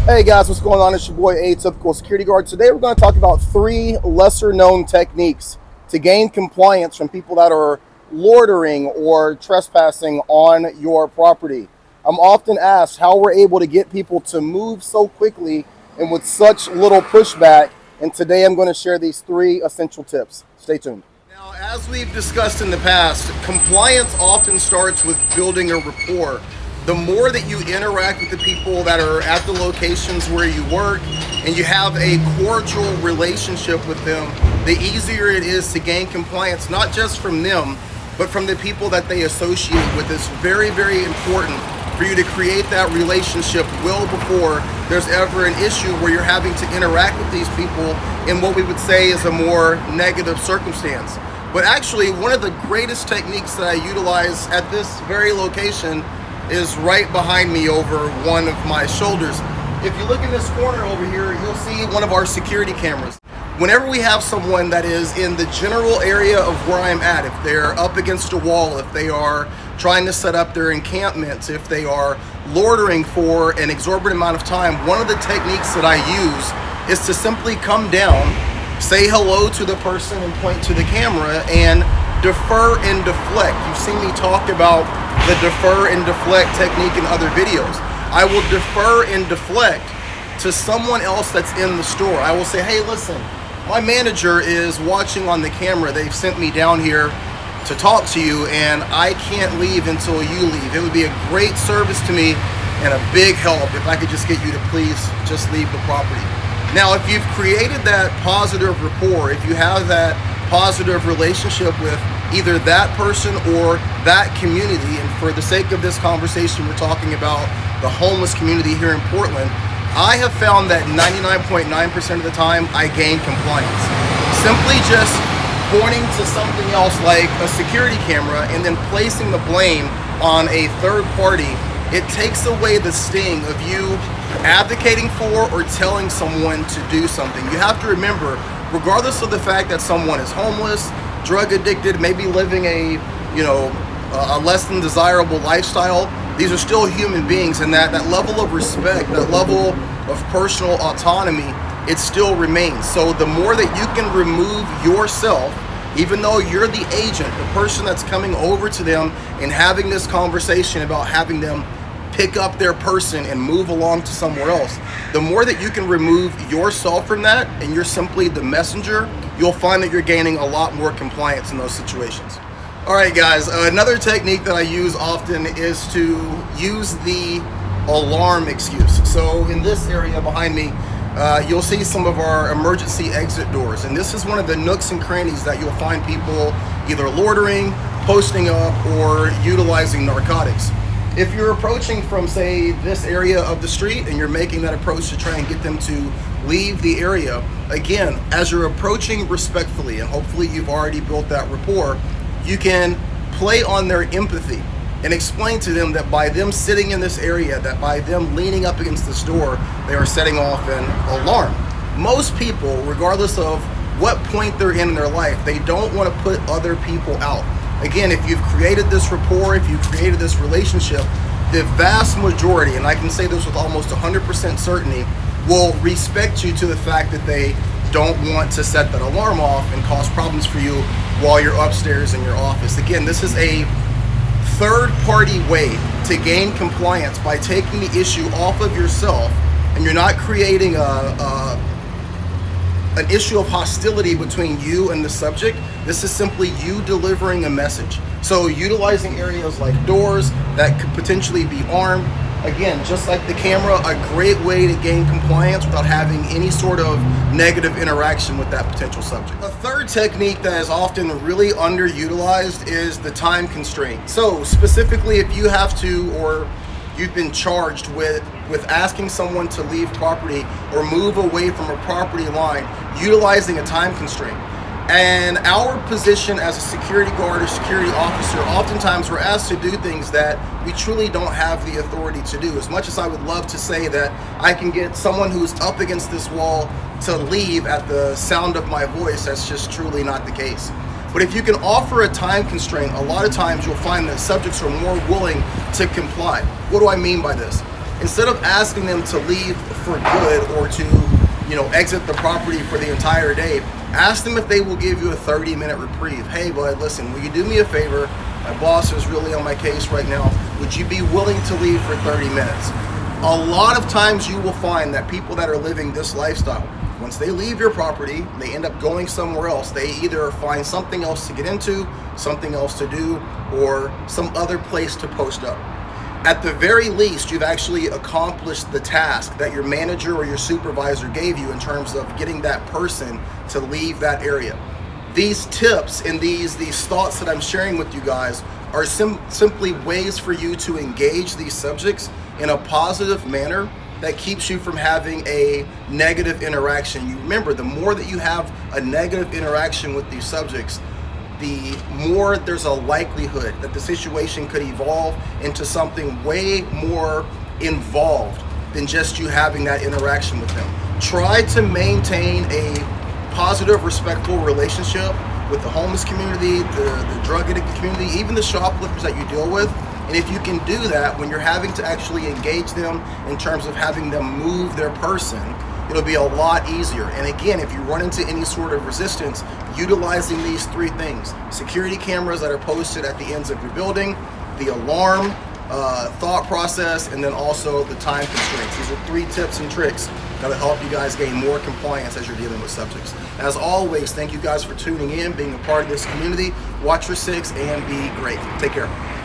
Hey guys, what's going on? It's your boy Atypical Security Guard. Today we're going to talk about 3 lesser known techniques to gain compliance from people that are loitering or trespassing on your property. I'm often asked how we're able to get people to move so quickly and with such little pushback, and today I'm going to share these 3 essential tips. Stay tuned. Now, as we've discussed in the past, compliance often starts with building a rapport. The more that you interact with the people that are at the locations where you work and you have a cordial relationship with them, the easier it is to gain compliance, not just from them, but from the people that they associate with. It's very, very important for you to create that relationship well before there's ever an issue where you're having to interact with these people in what we would say is a more negative circumstance. But actually, one of the greatest techniques that I utilize at this very location is right behind me over one of my shoulders. If you look in this corner over here, you'll see one of our security cameras. Whenever we have someone that is in the general area of where I'm at, if they're up against a wall, if they are trying to set up their encampments, if they are loitering for an exorbitant amount of time, one of the techniques that I use is to simply come down, say hello to the person and point to the camera, and defer and deflect. You've seen me talk about the defer and deflect technique in other videos. I will defer and deflect to someone else that's in the store. I will say, hey, listen, my manager is watching on the camera. They've sent me down here to talk to you, and I can't leave until you leave. It would be a great service to me and a big help if I could just get you to please just leave the property. Now, if you've created that positive rapport, if you have that positive relationship with either that person or that community, and for the sake of this conversation, we're talking about the homeless community here in Portland, I have found that 99.9% of the time I gain compliance. Simply just pointing to something else like a security camera and then placing the blame on a third party, it takes away the sting of you advocating for or telling someone to do something. You have to remember, regardless of the fact that someone is homeless, drug addicted, maybe living a less than desirable lifestyle, these are still human beings, and that level of respect, that level of personal autonomy, it still remains. So the more that you can remove yourself, even though you're the agent, the person that's coming over to them and having this conversation about having them pick up their person and move along to somewhere else, the more that you can remove yourself from that and you're simply the messenger, you'll find that you're gaining a lot more compliance in those situations. All right, guys, another technique that I use often is to use the alarm excuse. So in this area behind me, you'll see some of our emergency exit doors, and this is one of the nooks and crannies that you'll find people either loitering, posting up, or utilizing narcotics. If you're approaching from, say, this area of the street and you're making that approach to try and get them to leave the area, again, as you're approaching respectfully, and hopefully you've already built that rapport, you can play on their empathy and explain to them that by them sitting in this area, that by them leaning up against this door, they are setting off an alarm. Most people, regardless of what point they're in their life, they don't want to put other people out. Again, if you've created this rapport, if you've created this relationship, the vast majority, and I can say this with almost 100% certainty, will respect you to the fact that they don't want to set that alarm off and cause problems for you while you're upstairs in your office. Again, this is a third-party way to gain compliance by taking the issue off of yourself, and you're not creating an issue of hostility between you and the subject. This is simply you delivering a message. So utilizing areas like doors that could potentially be armed, again, just like the camera, a great way to gain compliance without having any sort of negative interaction with that potential subject. A third technique that is often really underutilized is the time constraint. So specifically, if you have to, or you've been charged with asking someone to leave property or move away from a property line, utilizing a time constraint. And our position as a security guard or security officer, oftentimes we're asked to do things that we truly don't have the authority to do. As much as I would love to say that I can get someone who's up against this wall to leave at the sound of my voice, that's just truly not the case. But if you can offer a time constraint, a lot of times you'll find that subjects are more willing to comply. What do I mean by this? instead of asking them to leave for good or to, exit the property for the entire day, ask them if they will give you a 30-minute reprieve. Hey, bud, listen, will you do me a favor? My boss is really on my case right now. Would you be willing to leave for 30 minutes? A lot of times you will find that people that are living this lifestyle, once they leave your property, they end up going somewhere else. They either find something else to get into, something else to do, or some other place to post up. At the very least, you've actually accomplished the task that your manager or your supervisor gave you in terms of getting that person to leave that area. These tips and these thoughts that I'm sharing with you guys are simply ways for you to engage these subjects in a positive manner that keeps you from having a negative interaction. You remember, the more that you have a negative interaction with these subjects, the more there's a likelihood that the situation could evolve into something way more involved than just you having that interaction with them. Try to maintain a positive, respectful relationship with the homeless community, the drug addict community, even the shoplifters that you deal with. And if you can do that when you're having to actually engage them in terms of having them move their person, it'll be a lot easier. And again, if you run into any sort of resistance, utilizing these three things: security cameras that are posted at the ends of your building, the alarm thought process, and then also the time constraints. These are 3 tips and tricks that'll help you guys gain more compliance as you're dealing with subjects. As always, thank you guys for tuning in, being a part of this community. Watch your 6 and be great. Take care.